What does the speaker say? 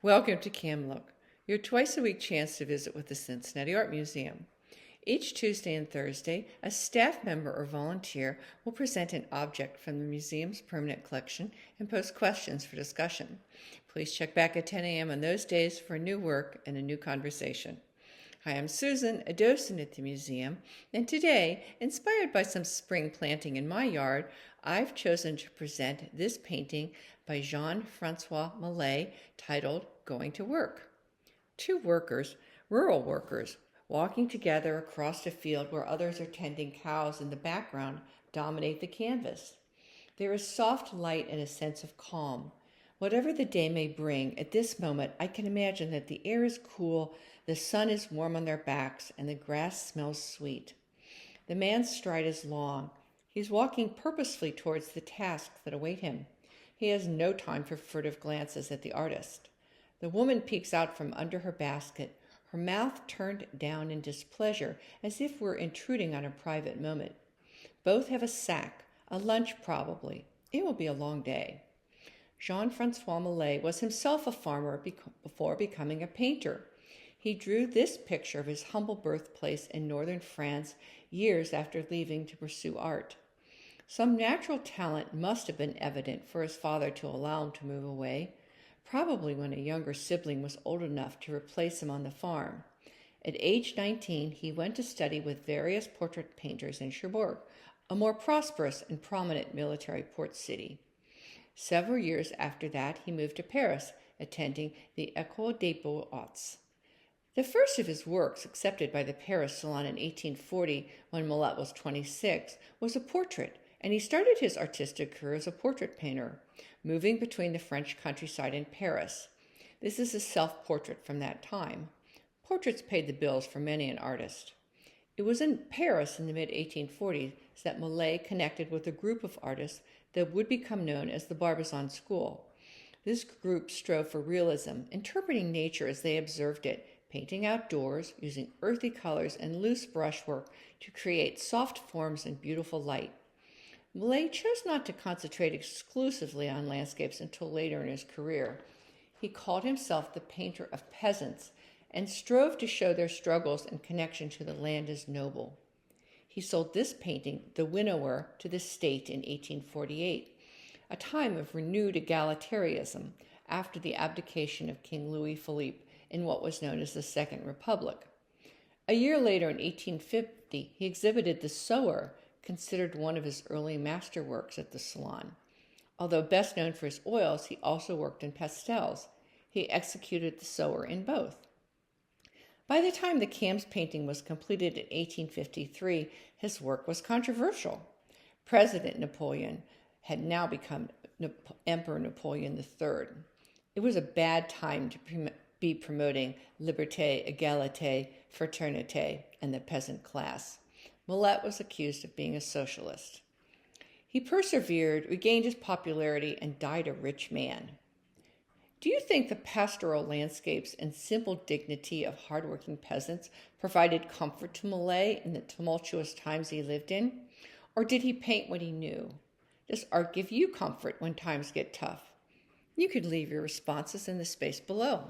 Welcome to Cam Look, your twice-a-week chance to visit with the Cincinnati Art Museum. Each Tuesday and Thursday, a staff member or volunteer will present an object from the museum's permanent collection and post questions for discussion. Please check back at 10 a.m. on those days for new work and a new conversation. Hi, I'm Susan, a docent at the museum, and today, inspired by some spring planting in my yard, I've chosen to present this painting by Jean-François Millet titled Going to Work. Two workers, rural workers, walking together across a field where others are tending cows in the background, dominate the canvas. There is soft light and a sense of calm. Whatever the day may bring, at this moment I can imagine that the air is cool, the sun is warm on their backs, and the grass smells sweet. The man's stride is long. He's walking purposefully towards the tasks that await him. He has no time for furtive glances at the artist. The woman peeks out from under her basket, her mouth turned down in displeasure, as if we're intruding on a private moment. Both have a sack, a lunch probably. It will be a long day. Jean-François Millet was himself a farmer before becoming a painter. He drew this picture of his humble birthplace in northern France years after leaving to pursue art. Some natural talent must have been evident for his father to allow him to move away, probably when a younger sibling was old enough to replace him on the farm. At age 19, he went to study with various portrait painters in Cherbourg, a more prosperous and prominent military port city. Several years after that, he moved to Paris, attending the École des Beaux-Arts. The first of his works, accepted by the Paris Salon in 1840 when Millet was 26, was a portrait, and he started his artistic career as a portrait painter, moving between the French countryside and Paris. This is a self-portrait from that time. Portraits paid the bills for many an artist. It was in Paris in the mid-1840s that Millet connected with a group of artists that would become known as the Barbizon School. This group strove for realism, interpreting nature as they observed it, painting outdoors, using earthy colors and loose brushwork to create soft forms and beautiful light. Millet chose not to concentrate exclusively on landscapes until later in his career. He called himself the painter of peasants and strove to show their struggles and connection to the land as noble. He sold this painting, The Winnower, to the state in 1848, a time of renewed egalitarianism after the abdication of King Louis Philippe in what was known as the Second Republic. A year later, in 1850, he exhibited The Sower, considered one of his early masterworks at the Salon. Although best known for his oils, he also worked in pastels. He executed The Sower in both. By the time the Cam's painting was completed in 1853, his work was controversial. President Napoleon had now become Emperor Napoleon III. It was a bad time to be promoting liberté, égalité, fraternité, and the peasant class. Millet was accused of being a socialist. He persevered, regained his popularity, and died a rich man. Do you think the pastoral landscapes and simple dignity of hardworking peasants provided comfort to Millet in the tumultuous times he lived in? Or did he paint what he knew? Does art give you comfort when times get tough? You could leave your responses in the space below.